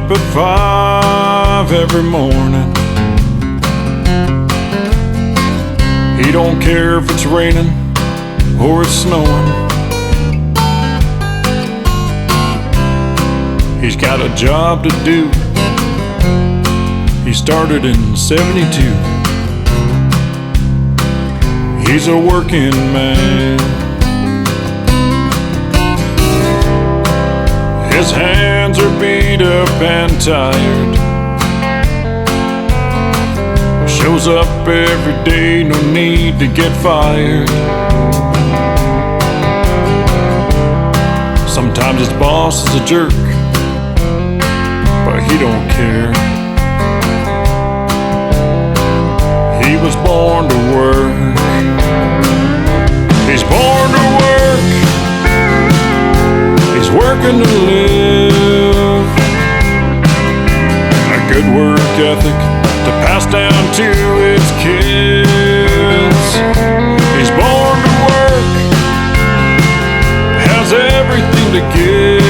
up at 5 every morning. He don't care if it's raining or it's snowing. He's got a job to do. He started in '72. He's a working man. His hands are beat up and tired. Shows up every day, no need to get fired. Sometimes his boss is a jerk, but he don't care. He was born to work. He's born to work. He's working to live. A good work ethic to pass down to his kids. He's born to work. Has everything to give.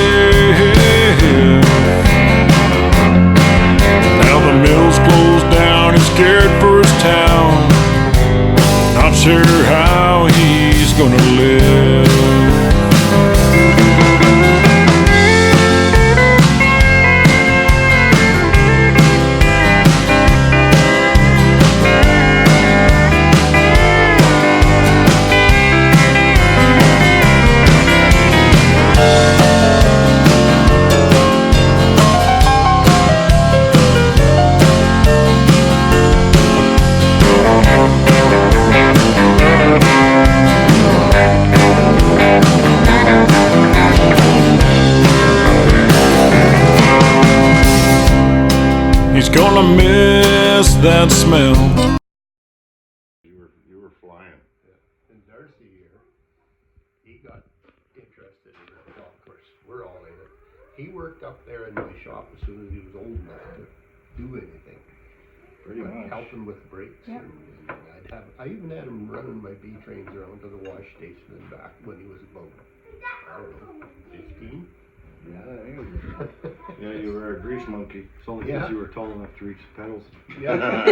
Now the mill's closed down. He's scared for his town. Not sure how he's gonna live. He's gonna miss that smell. You were flying. Yeah. And Darcy here, he got interested in it. Well, of course, we're all in it. He worked up there in my shop as soon as he was old enough to do anything. Pretty much. Helping with brakes. Yeah. And I even had him running my B trains around to the wash station and back when he was about, I don't know, 15. Yeah, I think it was. Yeah, you were a grease monkey. It's only Yeah. because you were tall enough to reach the pedals. Yeah.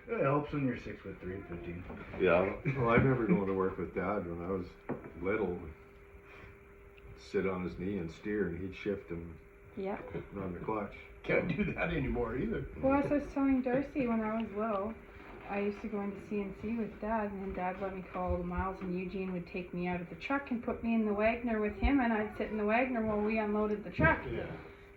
It helps when you're 6'3" and 15. Yeah. Well, I remember going to work with Dad when I was little. Sit on his knee and steer, and he'd shift and Yeah. run the clutch. Can't do that anymore either. Well, as I was telling Darcy when I was little, I used to go into CNC with Dad, and then Dad let me call the miles, and Eugene would take me out of the truck and put me in the Wagner with him, and I'd sit in the Wagner while we unloaded the truck. Yeah.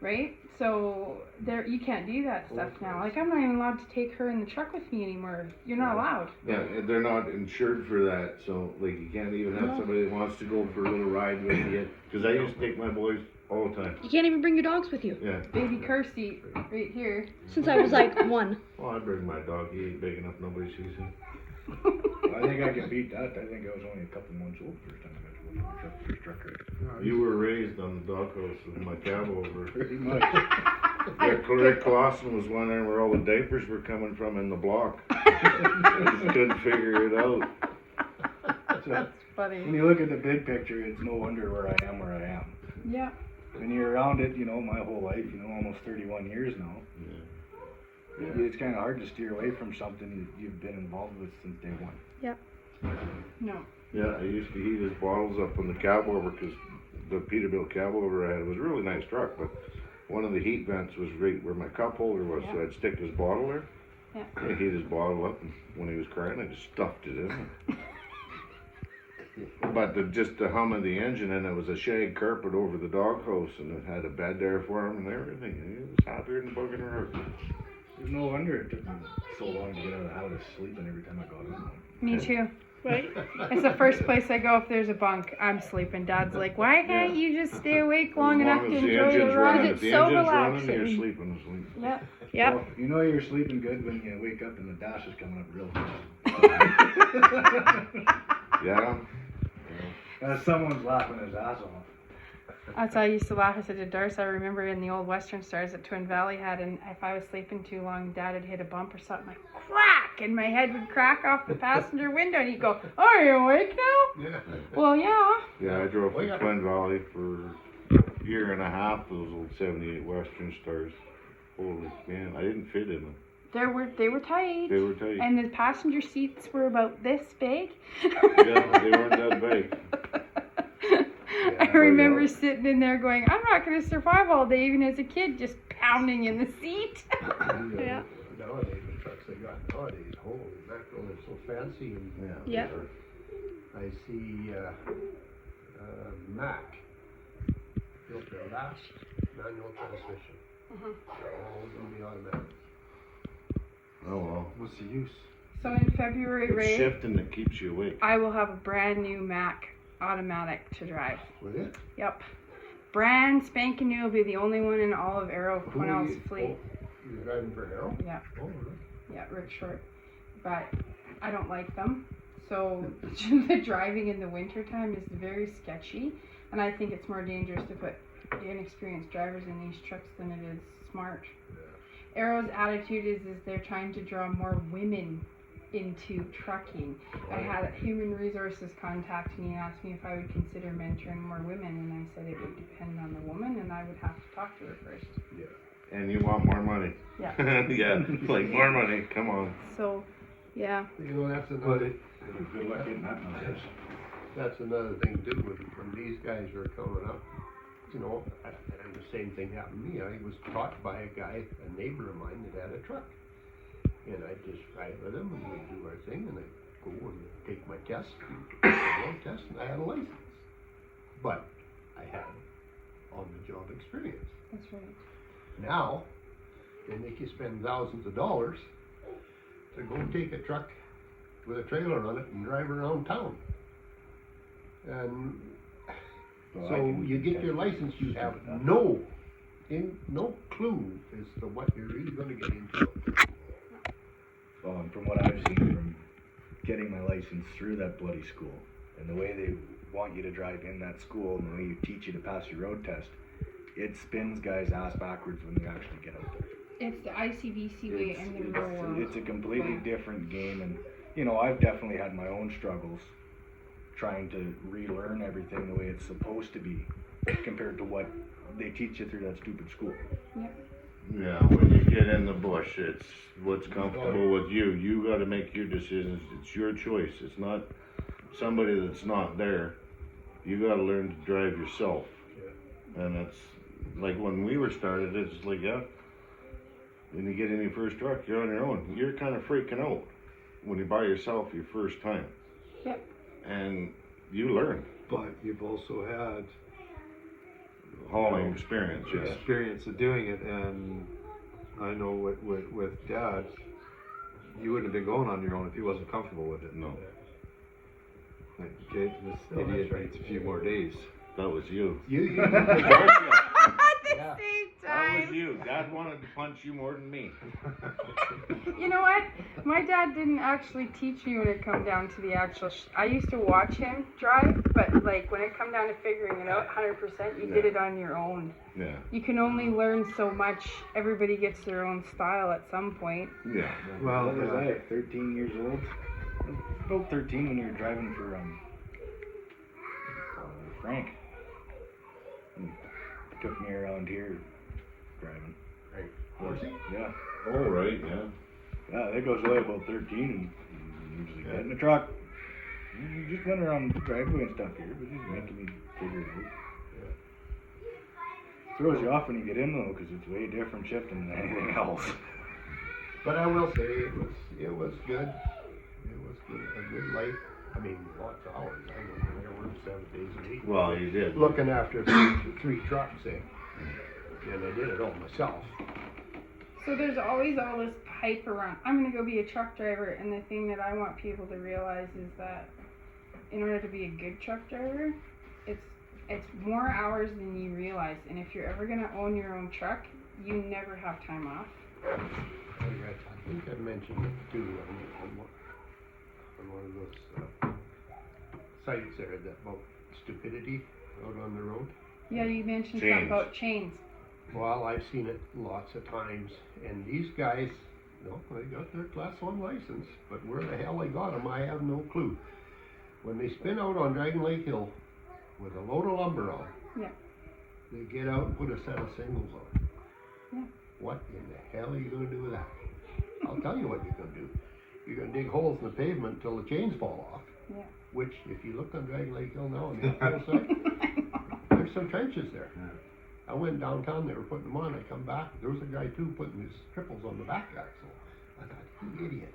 Right? So there, you can't do that stuff now. Like, I'm not even allowed to take her in the truck with me anymore. You're not allowed. Yeah, they're not insured for that, so like you can't even have somebody that wants to go for a little ride with you. Because I used to take my boys all the time. You can't even bring your dogs with you. Yeah. Baby Kirsty, right here. Since I was like 1. Well, I bring my dog. He ain't big enough. Nobody sees him. I think I can beat that. I think I was only a couple months old the first time I got to go on the first truck ride. You were raised on the doghouse with my cab over. Pretty much. Rick Clausen was wondering where all the diapers were coming from in the block. I just couldn't figure it out. So, Funny. when you look at the big picture, it's no wonder where I am where I am. Yeah. When you're around it, you know, my whole life, you know, almost 31 years now. It's kind of hard to steer away from something you've been involved with since day one. No. Yeah, I used to heat his bottles up on the cab over because the Peterbilt cab over I had was a really nice truck, but one of the heat vents was right where my cup holder was, so I'd stick his bottle there. Yeah. I heat his bottle up, and when he was crying, I just stuffed it in there. But just the hum of the engine, and it was a shag carpet over the doghouse, and it had a bed there for him and everything. And he was happier than bugging her. There's no wonder it took me so long to get out of the habit of sleeping every time I got home. Me too. Right? It's the first place I go if there's a bunk. I'm sleeping. Dad's like, why can't you just stay awake long As enough long to as the enjoy engine's the ride? running, if It's the so engine's running, relaxing. you're sleeping asleep. Yep. Well, you know you're sleeping good when you wake up and the dash is coming up real fast. Yeah. Someone's laughing his ass off. That's how I used to laugh. I said to Darce, I remember in the old Western Stars that Twin Valley had, and if I was sleeping too long, Dad would hit a bump or something, like crack, and my head would crack off the passenger window, and he'd go, "Are you awake now?" Yeah. Well, yeah. Yeah, I drove Well, from yeah. Twin Valley for year and a half, those old 78 Western Stars. Holy man, I didn't fit in them. They were tight. They were tight. And the passenger seats were about this big. Yeah, they weren't that big. I remember sitting in there going, I'm not going to survive all day, even as a kid, just pounding in the seat. Yeah. Nowadays, the trucks they got nowadays, holy mackerel, they're so fancy. And Yeah. I see Mack built their last manual transmission. They're all going to be automatic. Oh well. What's the use? So in February, It's Ray, shifting that keeps you awake. I will have a brand new Mac automatic to drive. With it? Yep. Brand spanking new, will be the only one in all of Arrow Who Quennell's you- fleet. oh, you're driving for Arrow? Yeah. Oh, really? Yeah, Rick Short. But I don't like them. So the driving in the winter time is very sketchy. And I think it's more dangerous to put inexperienced drivers in these trucks than it is smart. Arrow's attitude is they're trying to draw more women into trucking. I had human resources contact me and asked me if I would consider mentoring more women, and I said it would depend on the woman and I would have to talk to her first. And you want more money. Yeah. Yeah, like more money. Come on. So, yeah. You know, that's another, Good luck getting that nowadays. that's another thing too, when these guys were coming up, you know, and the same thing happened to me. I was taught by a guy, a neighbor of mine that had a truck. And I'd just ride with him and we'd do our thing and I'd go and take my test, the road test, and I had a license. But I had on-the-job experience. That's right. Now, they make you spend thousands of dollars to go take a truck with a trailer on it and drive around town. And Well, I so can you get your attest license, you have that. no clue as to what you're really gonna get into. Well, and from what I've seen from getting my license through that bloody school, and the way they want you to drive in that school, and the way you teach you to pass your road test, it spins guys' ass backwards when they actually get out there. It's the ICBC way in the real world. It's a completely different game, and you know, I've definitely had my own struggles trying to relearn everything the way it's supposed to be compared to what they teach you through that stupid school. Yeah, when you get in the bush, it's what's comfortable with you. You got to make your decisions. It's your choice. It's not somebody that's not there. You got to learn to drive yourself. And it's like when we were started, it's like, yeah, when you get in your first truck, you're on your own. You're kind of freaking out when you buy yourself your first time. Yep. And you learn. But you've also had Hauling experience, yes. experience of doing it, and I know with Dad, you wouldn't have been going on your own if you wasn't comfortable with it. No, Like, okay, this No, idiot that's right. needs a few more days. that was you. You At the Yeah. same That was time. you. Dad wanted to punch you more than me. You know what? My dad didn't actually teach me when it come down to the actual. I used to watch him drive, but like when it come down to figuring it out, 100%, you did Yeah. it on your own. Yeah. You can only learn so much. Everybody gets their own style at some point. Yeah. Well, What was yeah. I, 13 years old? About 13 when you were driving for Frank. He took me around here driving. Right. Horsey? Yeah. Oh, right, yeah. Yeah, that goes away about 13 and you usually get in the truck. You just went around the driveway and stuff here, but he's making me figure it out. Throws you off when you get in though, because it's way different shifting than anything else. But I will say it was good. It was good, a good life. I mean, lots of hours. I worked 7 days a week. Well, you did. Looking after three trucks, and I did it all myself. So there's always all this hype around, I'm going to go be a truck driver, and the thing that I want people to realize is that in order to be a good truck driver, it's more hours than you realize, and if you're ever going to own your own truck, you never have time off. I think I mentioned it too on one of those sites there about stupidity out on the road. Yeah, you mentioned Chains. something about chains. Well, I've seen it lots of times, and these guys, they got their Class 1 license, but where the hell they got them, I have no clue. When they spin out on Dragon Lake Hill with a load of lumber on, Yeah. they get out and put a set of singles on. Yeah. What in the hell are you gonna do with that? I'll tell you what you're gonna do. You're gonna dig holes in the pavement until the chains fall off. Yeah. Which, if you look on Dragon Lake Hill now on the uphill side, there's some trenches there. I went downtown, they were putting them on, I come back, there was a guy too putting his triples on the back axle. I thought, you idiot.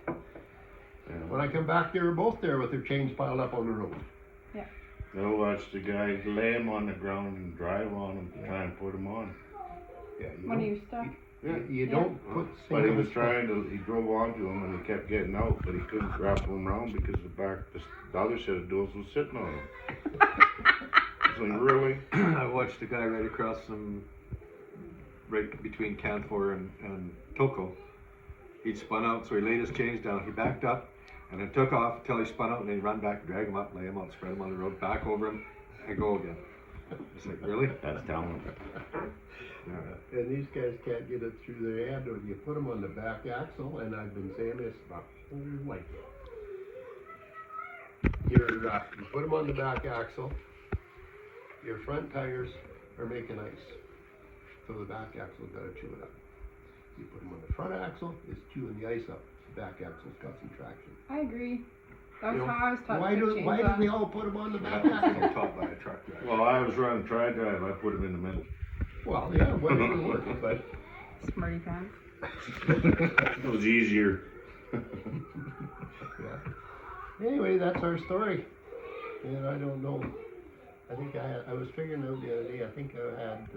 When I come back, they were both there with their chains piled up on the road. I watched the guy lay him on the ground and drive on him to try and put him on. Yeah, you When don't, he was stuck. you don't put But he was singles- trying to, he drove onto him and he kept getting out, but he couldn't wrap him around because the other set of doors was sitting on him. It's like, really? I watched a guy right across right between Canfor and Toko. He'd spun out, so he laid his chains down. He backed up and then took off until he spun out, and then he run back, drag him up, lay him out, spread him on the road, back over him, and go again. It's like, really? That's talent. Yeah. And these guys can't get it through their head when you put them on the back axle, and I've been saying this my whole life. You put them on the back axle, your front tires are making ice, so the back axle's gotta chew it up. You put them on the front axle, it's chewing the ice up, the back axle's got some traction. I agree. That You was know, how I was taught Why to do put why chains do on. we all put them on the back That's axle? taught by a truck driver. Well, I was running tri-drive, I put him in the middle. Well, yeah, whatever works, but Smarty pants. It was easier. yeah. Anyway, that's our story. And I don't know. I think I was figuring out the other day, I think I had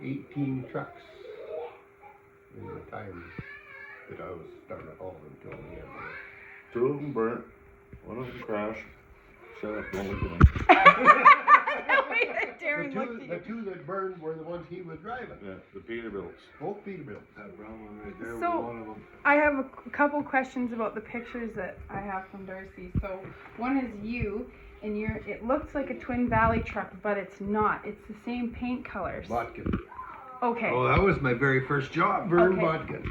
18 trucks in the time that I was starting hauling until the end. 2 of them burnt, 1 of them crashed. Shut up, don't look at him. Darren looked The at you. two that burned were the ones he was driving. Yeah, the Peterbilts. Both Peterbilts. That brown one right there So- was one of them. I have a couple questions about the pictures that I have from Darcy. So one is you, and it looks like a Twin Valley truck, but it's not. It's the same paint colors. Vodka. Okay. Oh, that was my very first job. Vern Okay. Vodka.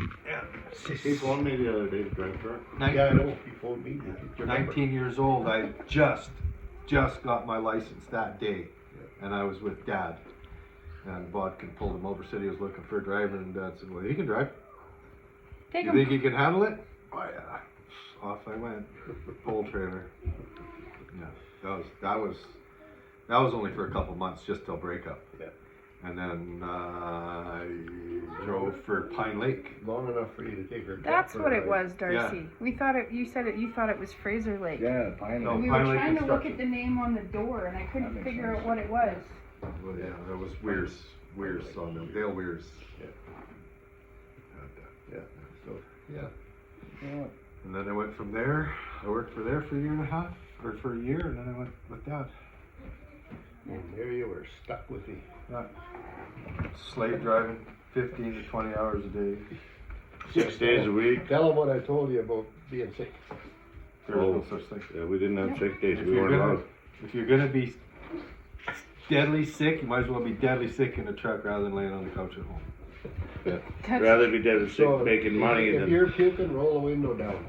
He phoned me the other day to drive truck. Yeah, I know. He phoned me. Did you remember? 19 years old. I just got my license that day, and I was with Dad. And Vodka pulled him over, said he was looking for a driver, and Dad said, "Well, he can drive. Take You 'em. think he can handle it?" Oh yeah. Off I went. Pull trailer. Yeah, that was only for a couple months, just till breakup. Yeah. And then I drove for Pine Lake. Long enough for you to take her. That's jet what for a it ride. was, Darcy. We thought it. You said it. You thought it was Fraser Lake. Yeah, Pine No, Lake. We were Pine Lake trying to look Construction. at the name on the door, and I That couldn't makes figure sense. out what it was. Well, yeah, that was Weirs on them. Dale Weirs. Yeah. And, Yeah. So yeah. and then I went from there. I worked for there for a year and a half, or for a year, and then I went with Dad. And there you were stuck with me. Yeah. Slave driving, 15 to 20 hours a day. 6 days a week. Tell them what I told you about being sick. There's no such thing. Yeah, we didn't have 6 days. If We you're weren't gonna- allowed. If you're gonna be deadly sick, you might as well be deadly sick in the truck rather than laying on the couch at home. That's- Rather be dead sick So, making money if than. you're puking, roll the window down.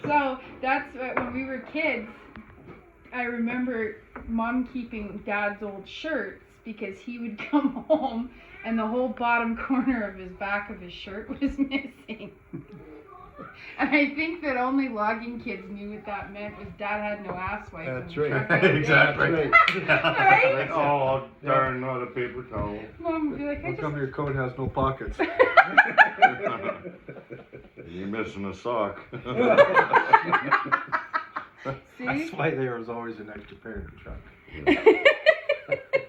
So that's when we were kids. I remember Mom keeping Dad's old shirts because he would come home and the whole bottom corner of his back of his shirt was missing. And I think that only logging kids knew what that meant was Dad had no ass wipe. That's in the right. truck that day. Exactly. That's right. Right? Oh, darn, not a paper towel. Mom would be like, I How just come your coat has no pockets? You're missing a sock. That's see. why there was always an extra pair in the truck.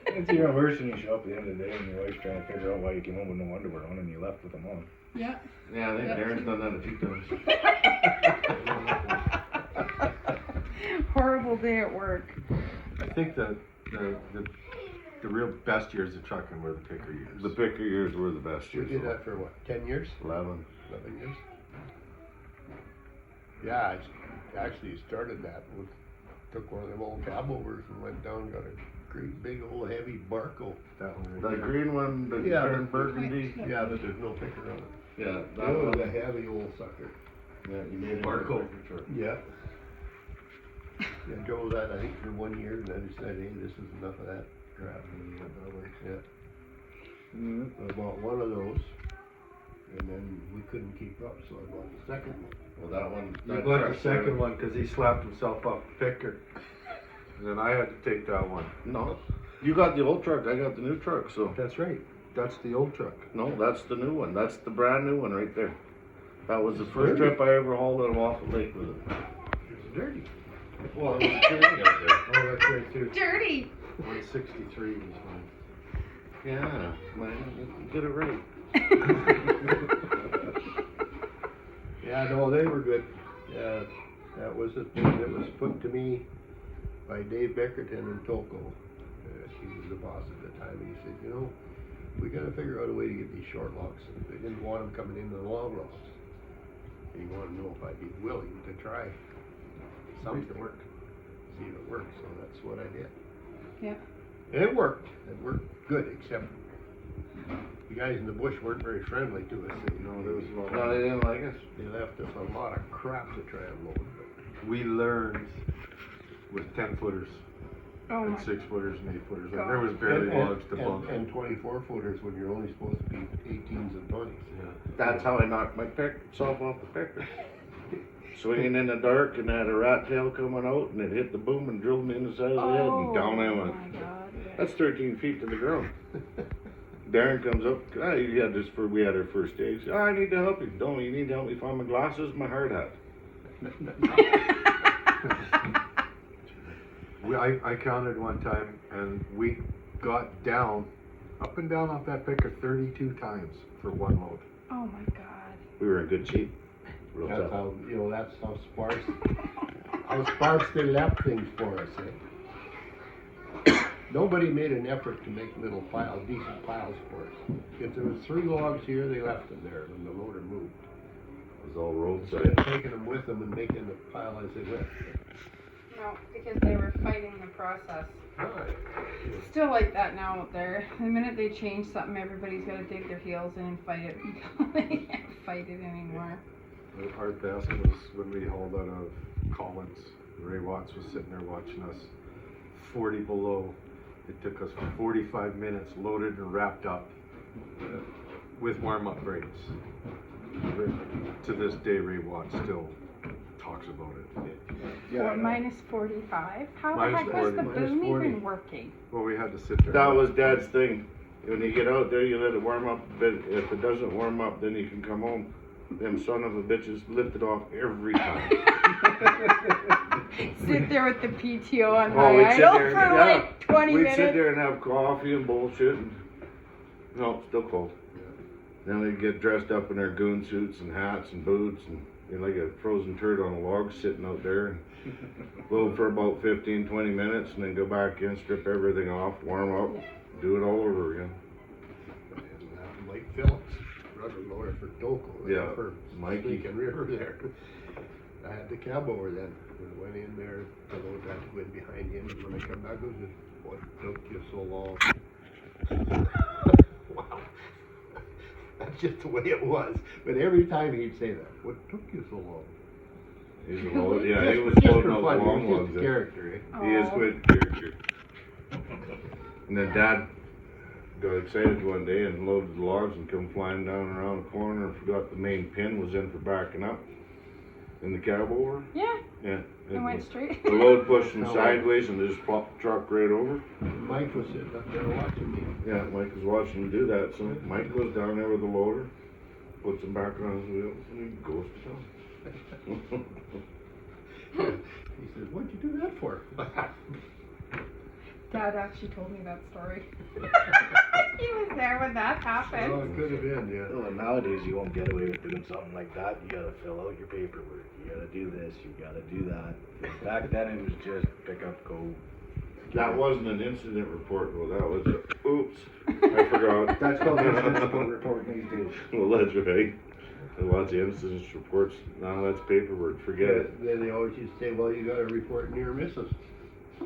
It's even worse when you show up at the end of the day and your wife's trying to figure out why you came home with no underwear on and you left with them on. Yeah. Yeah, I think Darren's done that a few times. Horrible day at work. I think the real best years of trucking were the picker years. The picker years were the best We years. did that for what, 10 years? 11. 11 years? Yeah, I actually started that with, took one of them old cab overs and went down and got a great big old heavy Barco. That one right The there. green one that Yeah, turned burgundy. Yeah, but there's no picker on it. Yeah, That was a heavy old sucker. Yeah, you made it. Barco. Truck. Yeah. I drove that, I think, for 1 year, and I decided, hey, this is enough of that crap. Yeah. I bought one of those, and then we couldn't keep up, so I bought the second one. Well, that one. You that bought the truck's second there. one because he slapped himself off the picker. And then I had to take that one. No, you got the old truck, I got the new truck, so. That's right. That's the old truck. No, that's the new one, that's the brand new one right there. That was the first dirty. trip I ever hauled it off the lake with it. It's dirty. Well, it was dirty out there. Oh, that's right too. Dirty. 163 was mine. Yeah, man, you get it right. Yeah, no, they were good. Yeah, that was a thing that was put to me by Dave Beckerton in Tolko. He was the boss at the time, and he said, you know, we gotta figure out a way to get these short logs. They didn't want them coming into the long logs. He wanted to know if I'd be willing to try something to work, see if it works, so that's what I did. Yeah. And it worked. It worked good, except the guys in the bush weren't very friendly to us. No, there was a lot. No, they didn't like us. They left us a lot of crap to try and load. But We learned with 10 footers Oh and my. 6 footers and 8 footers. God. There was barely logs to bump. and 24 footers when you're only supposed to be 18s and 20s. Yeah. That's how I knocked my self off the picker. Swinging in the dark and I had a rat tail coming out and it hit the boom and drilled me in the side of the head and down I went. Oh my God. That's 13 feet to the ground. Darren comes up, we had our first day. He said, I need to help you. No, you need to help me find my glasses, my hard hat. I counted one time and we got down, up and down off that picker 32 times for one load. Oh my God. We were in good shape. Real That's tough. how, that's how sparse they left things for us. Eh? Nobody made an effort to make little piles, decent piles for us. If there was 3 logs here, they left them there when the loader moved. It was all roadside. Instead of taking them with them and making the pile as they went. No, because they were fighting the process. Right. Still like that now out there. The minute they change something, everybody's got to dig their heels in and fight it. They can't fight it anymore. Our best was when we hauled out of Collins. Ray Watts was sitting there watching us 40 below. It took us 45 minutes loaded and wrapped up with warm-up breaks. To this day, Ray Watts still talks about it. Or minus 45? How the Minus heck 40. was the Minus boom 40. even working? Well, we had to sit there. That was Dad's thing. When you get out there, you let it warm up a bit. If it doesn't warm up, then you can come home. Them son of a bitches lift it off every time. Sit there with the PTO on Oh, we'd high sit idle there, for yeah. like 20 We'd minutes. sit there and have coffee and bullshit. And, no, still cold. Then we'd get dressed up in our goon suits and hats and boots and like a frozen turd on a log sitting out there and load for about 15, 20 minutes and then go back in, strip everything off, warm up, do it all over again. And Mike Phillips, rubber loader for Tolko. Yeah, For Mikey. Lincoln River there. I had the cab over then. We went in there, the load had to go in behind him. And when I come back, I said, what took you so long? Wow. That's just the way it was. But every time he'd say that, what took you so long? He's a load, yeah, he was Just loading for out fun, long he was logs. just a character, eh? He is Oh. good character. And then Dad got excited one day and loaded the logs and come flying down around the corner and forgot the main pin was in for backing up in the cab over. Yeah, Yeah. it went straight. The load pushed him No. sideways and just plopped the truck right over. Mike was sitting up there watching me. Yeah, Mike was watching him do that, so Mike goes down there with the loader, puts him back on his wheels, and he goes to town. He says, what'd you do that for? Dad actually told me that story. He was there when that Oh, happened. it could have been, yeah. Well, nowadays you won't get away with doing something like that. You gotta fill out your paperwork. You gotta do this. You gotta do that. Back then it was just pick up, go. That wasn't an incident report, though, that was a, oops, I forgot. That's called an incident report these days. Well, that's right. And lots of incident reports, now that's paperwork, forget it. Then they always used to say, well, you gotta report near misses.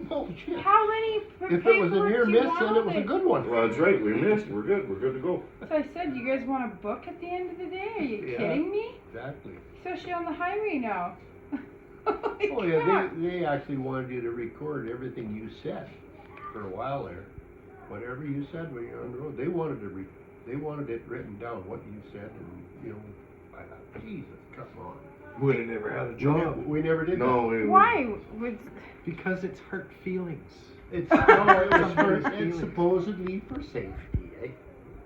Oh, shit. How many If it was a near paperwork do you miss, want then it was a with good one. Well, that's right, we missed, we're good to go. So I said, you guys want a book at the end of the day? Are you Yeah. kidding me? Exactly. Especially on the highway now. Oh yeah, they actually wanted you to record everything you said for a while there. Whatever you said when you're on the road, they wanted it written down, what you said, and, you know, I thought, Jesus, come on. Would have never had a job. We never did No, that. we. Why would? Because it's hurt feelings. It's, no, it was for, Somebody's it's feelings. supposedly for safety, eh?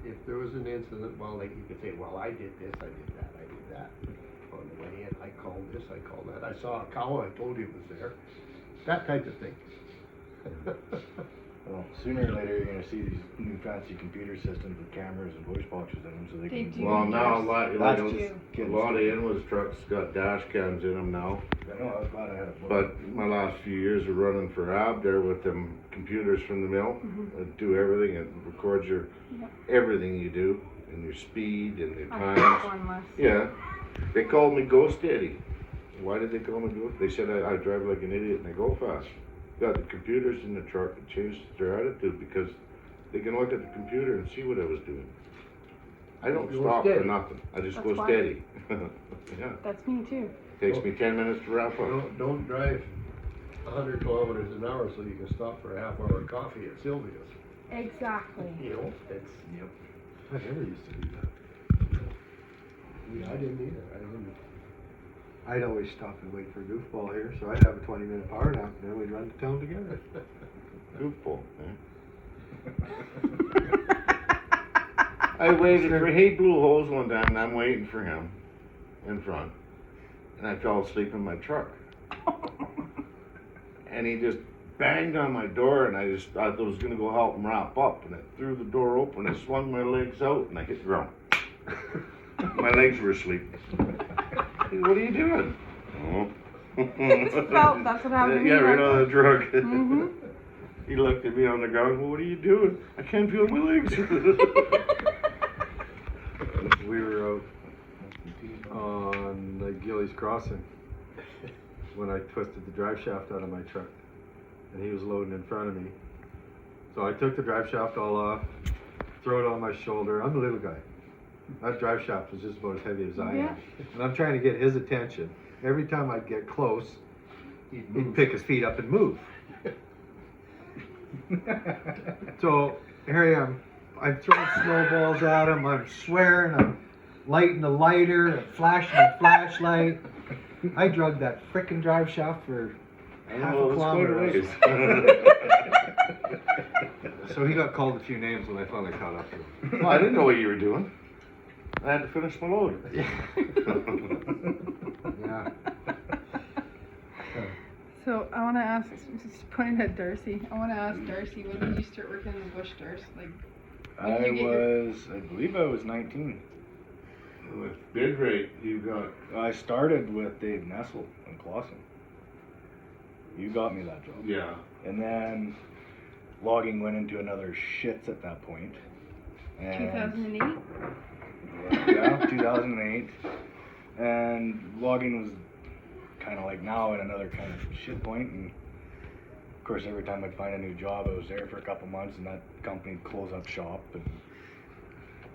If there was an incident, well, like you could say, well, I did this, I did that, I did that. On the way in, I called this, I called that. I saw a cow, I told you it was there. That type of thing. Well, sooner or later, you're gonna see these new fancy computer systems with cameras and voice boxes in them, so they They can. do. Well, now a lot, That's like, just a kids. lot of Inwas trucks got dash cams in them now. I know, I was glad I had a book. But my last few years of running for Abder with them computers from the mill, that do everything, it records your, Yep. everything you do, and your speed and your I have times. one less. Yeah, they called me Ghost Eddie. Why did they call me Ghost? They said I drive like an idiot and I go fast. Got the computers in the truck and changed their attitude because they can look at the computer and see what I was doing. I don't You go stop for steady. nothing. I just That's go why. steady. Yeah, That's me too. takes me 10 minutes to wrap up. Don't drive 100 kilometers an hour so you can stop for a half-hour coffee at Sylvia's. Exactly. You know, it's, Yep. I never used to do that. yeah, I didn't either. I didn't. I'd always stop and wait for a goofball here, so I'd have a 20-minute power nap, and then we'd run to town together. Goofball, I waited for Hey Blue Hose one time and I'm waiting for him in front. And I fell asleep in my truck. And he just banged on my door and I just thought I was gonna go help him wrap up. And I threw the door open, I swung my legs out and I hit the ground. My legs were asleep. What are you doing? Oh. That's what happened to me Yeah, right one on the drug. Mhm. He looked at me on the ground. Well, what are you doing? I can't feel my legs. We were out on the Gillies Crossing when I twisted the drive shaft out of my truck, and he was loading in front of me. So I took the drive shaft all off, throw it on my shoulder. I'm a little guy. That drive shaft was just about as heavy as I Yeah. am, and I'm trying to get his attention. Every time I'd get close, he'd pick his feet up and move. So here I am. I'm throwing snowballs at him. I'm swearing. I'm lighting the lighter and flashing the flashlight. I drugged that frickin' drive shaft for half a kilometer. So he got called a few names when I finally caught up to him. Well, I didn't know what you were doing. I had to finish my load. Yeah. So I want to ask, just pointing at Darcy. I want to ask Darcy, when did you start working in the bush, Darcy? Like, when did you get your- I believe I was 19. With bid rate, you got. I started with Dave Nessel in Clawson. You got me that job. Yeah. And then logging went into another shits at that point. And 2008? yeah, 2008. And logging was kind of like now in another kind of shit point. And of course, every time I'd find a new job, I was there for a couple months, and that company would close up shop. And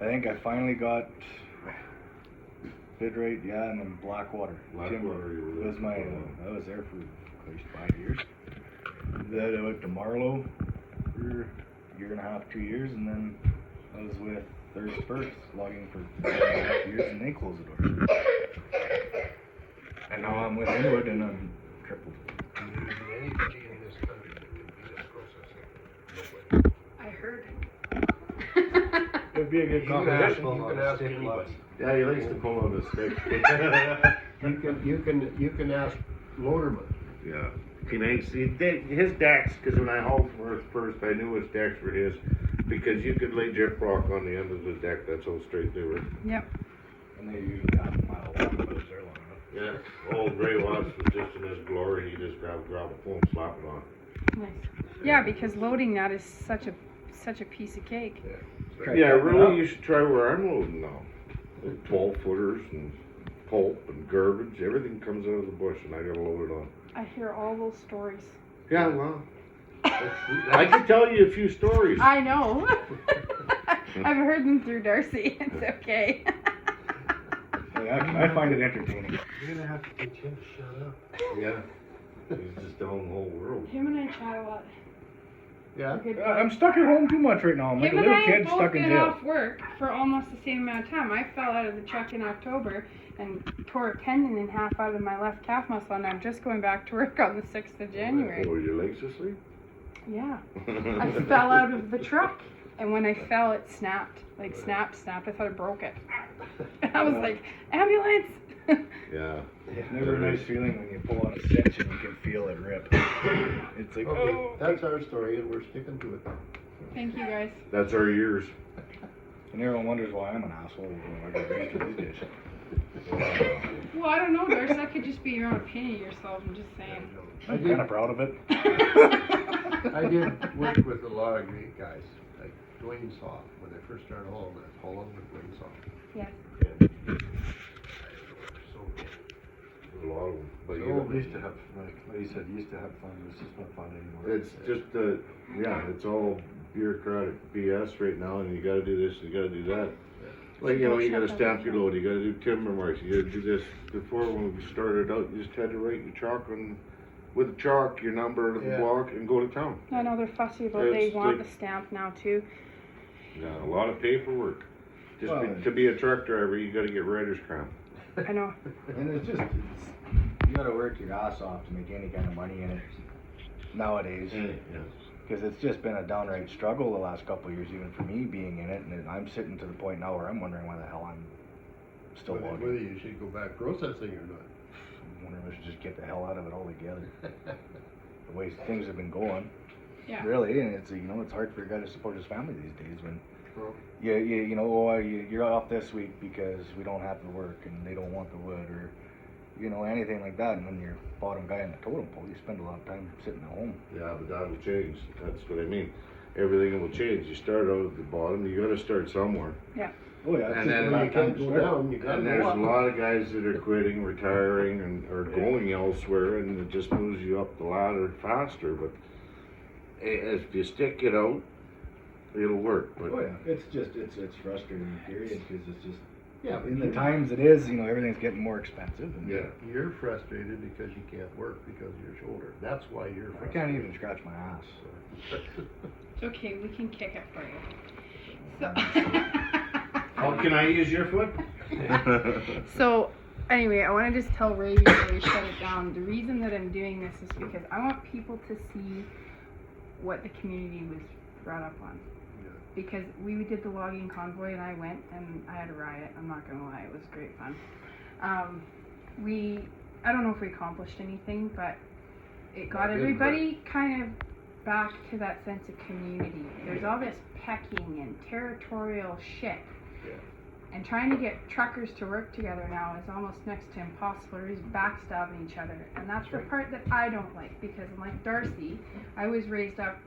I think I finally got bid rate, yeah, and then Blackwater. Blackwater, you were was my. there. I was there for at least 5 years. Then I went to Marlow for a year and a half, 2 years, and then I was with Thirst First logging for 2.5 years, and they closed the doors. And now I'm with Inwood, and I'm tripled. Anybody in this country that can beat us processing. I heard. It'd be a good You can combination. ask anybody. Yeah, he likes to pull on the stick. You can ask Loderman. Yeah. His decks, because when I hauled for Earth First, I knew which decks were his, because you could lay gyp rock on the end of the deck. That's how straight they were. Yep. And they usually half a mile long, but it's there long enough. Yeah. Old Ray Watts was just in his glory. He just grabbed a pole and slap it on. Nice. Yeah, because loading that is such a piece of cake. Yeah, really, you should try where I'm loading now. 12 footers and pulp and garbage. Everything comes out of the bush, and I gotta load it on. I hear all those stories. Yeah, well, I can tell you a few stories. I know. I've heard them through Darcy. It's okay. I find it entertaining. You're gonna have to teach him to shut up. Yeah. He's just down the whole world. Him and I chat a lot. Yeah, Good I'm stuck at home too much right now. I'm like Him a and little I kid have both stuck in been jail. off work for almost the same amount of time. I fell out of the truck in October and tore a tendon in half out of my left calf muscle, and I'm just going back to work on the 6th of January. Oh, your legs asleep? Yeah. I fell out of the truck, and when I fell, it snapped. Like, snapped. I thought I broke it. And I was like, ambulance! Yeah. It's never a nice feeling when you pull on a cinch and you can feel it rip. It's like, okay, oh. that's our story and we're sticking to it. Thank you, guys. That's our years. And everyone wonders why I'm an asshole when I got raised with these days. Well, I don't know, Darcy. That could just be your own opinion of yourself. I'm just saying. I'm kind of proud of it. I did work with a lot of great guys, like Dwayne Saw, when I first started hauling with Dwayne Saw. Yes. So, A lot of them. But You you used to have, like you said, you used to have fun, it's just not fun anymore. it's just yeah, it's all bureaucratic BS right now, and you gotta do this, you gotta do that. Like, you know, you gotta stamp your load, you gotta do timber marks, you gotta do this. Before, when we started out, you just had to write your chalk on, with chalk, your number of the Yeah. block, and go to town. I know they're fussy about they It's want like- the stamp now, too. Yeah, a lot of paperwork. Just Well, to be a truck driver, you gotta get writer's cramp. I know. And it's just, you gotta work your ass off to make any kind of money in it nowadays. Yes. Because it's just been a downright struggle the last couple of years, even for me being in it. And I'm sitting to the point now where I'm wondering why the hell I'm still whether logging. you should go back processing or not. I'm wondering if I should just get the hell out of it altogether. The way things have been going. Yeah. Really, and it's, you know, it's hard for a guy to support his family these days when Well, you know, oh, you're off this week because we don't have to work and they don't want the wood, or, you know, anything like that. And when you're bottom guy on the totem pole, you spend a lot of time sitting at home. Yeah, but that will change. That's what I mean. Everything will change. You start out at the bottom. You got to start somewhere. Oh yeah, And then you can't go down, you gotta And go there's a up. lot of guys that are quitting, retiring, and or going elsewhere, and it just moves you up the ladder faster. But if you stick it out, it'll work. But Oh yeah, it's frustrating period because it's just Yeah, but in the you're- times it is, you know, everything's getting more expensive. And yeah, You're frustrated because you can't work because of your shoulder. That's why you're I frustrated. can't even scratch my ass. So. It's okay. We can kick it for you. So. oh, can I use your foot? So, anyway, I want to just tell Ray before we shut it down. The reason that I'm doing this is because I want people to see what the community was brought up on. Yeah. Because we did the logging convoy and I went and I had a riot. I'm not gonna lie, it was great fun. I don't know if we accomplished anything, but it got It didn't everybody kind of back to that sense of community. There's all this pecking and territorial shit. Yeah. And trying to get truckers to work together now is almost next to impossible. We're just backstabbing each other. And that's the part that I don't like, because like Darcy, I was raised up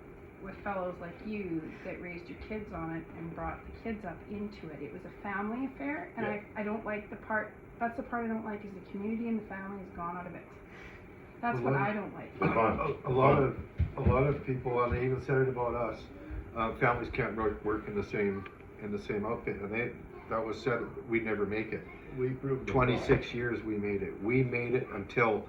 with fellows like you that raised your kids on it and brought the kids up into it. It was a family affair, and Yeah. I don't like the part, that's the part I don't like, is the community and the family has gone out of it. That's what I don't like. A lot of people, and they even said it about us, families can't work in the same outfit, and that was said, we'd never make it. We proved it. 26 years we made it. We made it until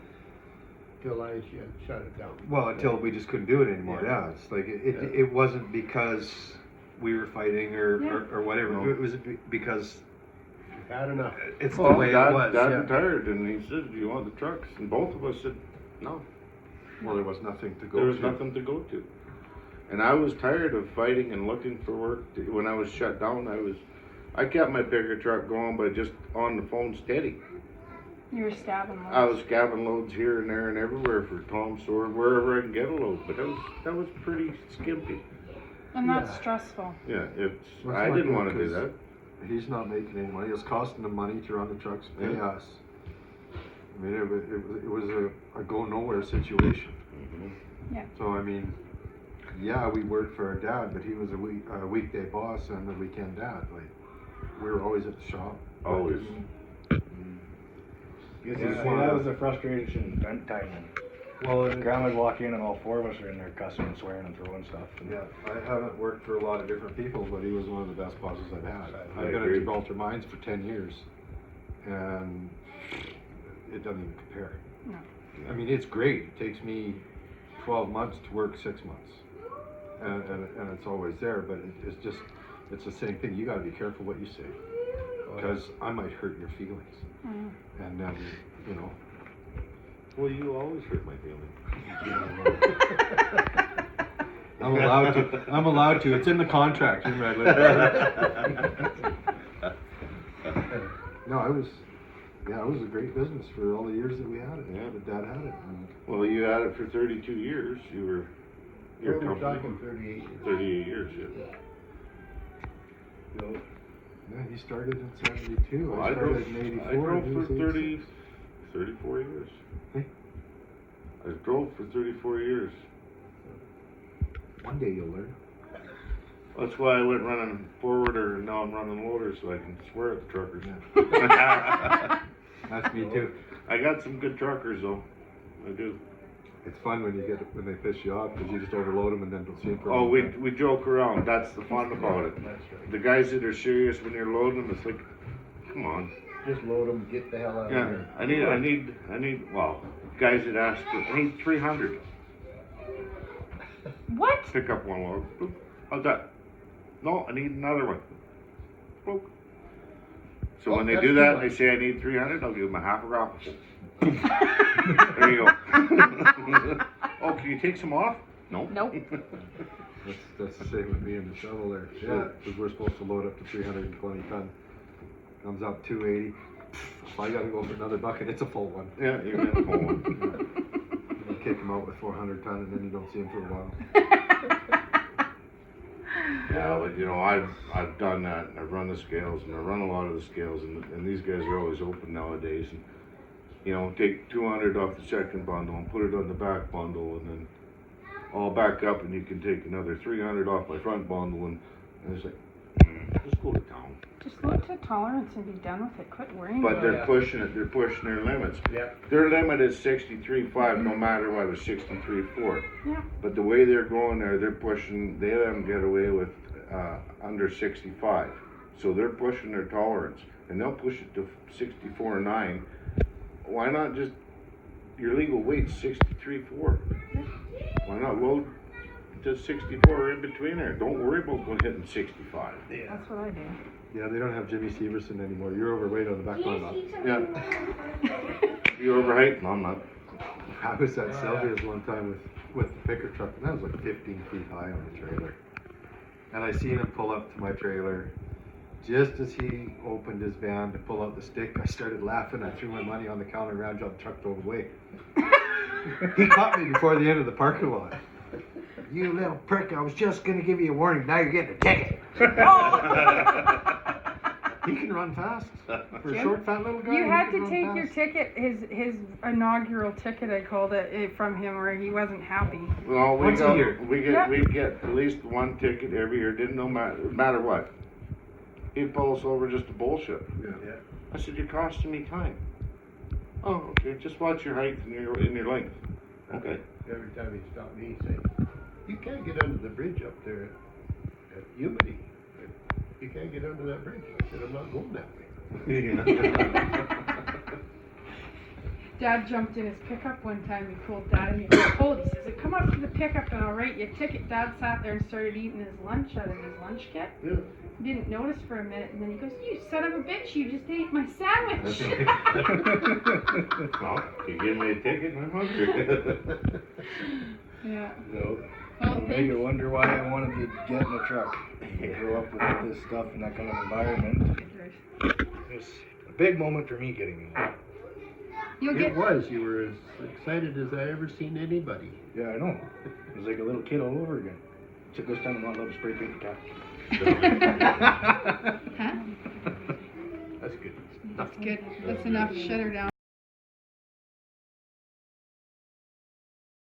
Till I shut it down. until we just couldn't do it anymore. Yeah. Yeah, it's like Yeah. it wasn't because we were fighting or whatever. No. It was because Had enough. it's the Well, way Dad, it was. Dad yeah. retired, and he said, "Do you want the trucks?" And both of us said, "No." Well, there was nothing to go There was to. nothing to go to. And I was tired of fighting and looking for work. When I was shut down, I kept my bigger truck going, but just on the phone steady. You were stabbing I loads. was scabbing loads here and there and everywhere for Tom Sawyer, wherever I can get a load. But that was pretty skimpy. And that's Yeah. stressful. Yeah, Well, it's I not didn't good want to do 'cause that. He's not making any money. It's costing him money to run the trucks, pay Yeah. us. I mean, it was a go nowhere situation. Mhm. So I mean, yeah, we worked for our dad, but he was a weekday boss and a weekend dad. Like we were always at the shop. Always. Yeah, It's see, just one that of was the frustration vent time. Well, Grandma'd walk in and all four of us are in there cussing and swearing and throwing stuff. And yeah, I haven't worked for a lot of different people, but he was one of the best bosses I've had. I I've been at agree. Gibraltar Mines for 10 years, and it doesn't even compare. No. I mean, it's great. It takes me 12 months to work 6 months, and it's always there. But it's just, it's the same thing. You got to be careful what you say, because I might hurt your feelings, and then you know. Well, you always hurt my feelings. I'm allowed to. It's in the contract. In Red Lake. No, it was a great business for all the years that we had it. Yeah. That Dad had it. And Well, you had it for 32 years. Your We're company. talking 38 years. 38 years, yeah. So, yeah, he started in '72. Well, I started in '84. I drove and he for was 34 years. Hey? I drove for 34 years. 86. One day you'll learn. That's why I went running forwarder, and now I'm running loader, so I can swear at the truckers. That's me too. I got some good truckers, though. I do. It's fun when they piss you off because you just overload them and then don't see them for a Oh, long we time. joke around. That's the fun about it. that's right. The guys that are serious when you're loading them, it's like, come on. Just load them, get the hell out of Yeah, here. I need. Well, guys that ask for, I need 300. What? Pick up one load. Boop. How's that? No, I need another one. Boop. So Oh, when they that's do too that, and much. they say I need 300, I'll give them a half a grapple. There you go. Oh, can you take some off? No. Nope. That's the same with me and the shovel there. Yeah, because we're supposed to load up to 320 ton. Comes out 280. If I gotta go for another bucket, it's a full one. Yeah, you're gonna pull one. You kick them out with 400 ton and then you don't see them for a while. Yeah, but you know, I've done that. I've run the scales, and I run a lot of the scales, and these guys are always open nowadays. And you know, take 200 off the second bundle and put it on the back bundle, and then I'll back up, and you can take another 300 off my front bundle, and it's like, just go to town. Just look to tolerance and be done with it. Quit worrying But about they're it. pushing it. They're pushing their limits. Yep. Their limit is 63.5, no matter what. It was 63.4. Yeah. But the way they're going there, they're pushing. They let them get away with under 65. So they're pushing their tolerance, and they'll push it to 64.9. Why not just your legal weight's 63.4? Why not load to 64 in between there? Don't worry about going hitting 65. That's what I do. Yeah, they don't have Jimmy Severson anymore. You're overweight on the back line. Yeah. You overheight? No, I'm not. I was at Sylvia's one time with the picker truck, and that was like 15 feet high on the trailer. And I seen him pull up to my trailer. Just as he opened his van to pull out the stick, I started laughing. I threw my money on the counter and ran, jumped the truck, drove away. He caught me before the end of the parking lot. You little prick, I was just going to give you a warning. Now you're getting a ticket. He can run fast. For a Jim, short, fat little guy. You he had can to run take fast. your ticket, his inaugural ticket, I called it, from him where he wasn't happy. Well, Once a year. we Yeah. get at least one ticket every year. Didn't matter what. He'd pull us over just to bullshit. Yeah. I said, "You're costing me time." Oh, okay. Just watch your height and your length. Okay. Every time he stopped me, he'd say, "You can't get under the bridge up there at Unity. You can't get under that bridge." I said, "I'm not going that way." Dad jumped in his pickup one time. He pulled Dad in. He pulled. He says, "Come up to the pickup and I'll write you a ticket." Dad sat there and started eating his lunch out of his lunch kit. Yeah. He didn't notice for a minute, and then he goes, "You son of a bitch! You just ate my sandwich." Well, you give me a ticket and I'm hungry. Yeah. So, Well, maybe you wonder why I wanted to get in a truck. I grew up with this stuff in that kind of environment. It was a big moment for me getting in. You'll get. It was. You were as excited as I ever seen anybody. Yeah, I know. It was like a little kid all over again. Except this time I'm not allowed to spray paint the cat. Huh? That's good. That's good. That's enough. Shut her down.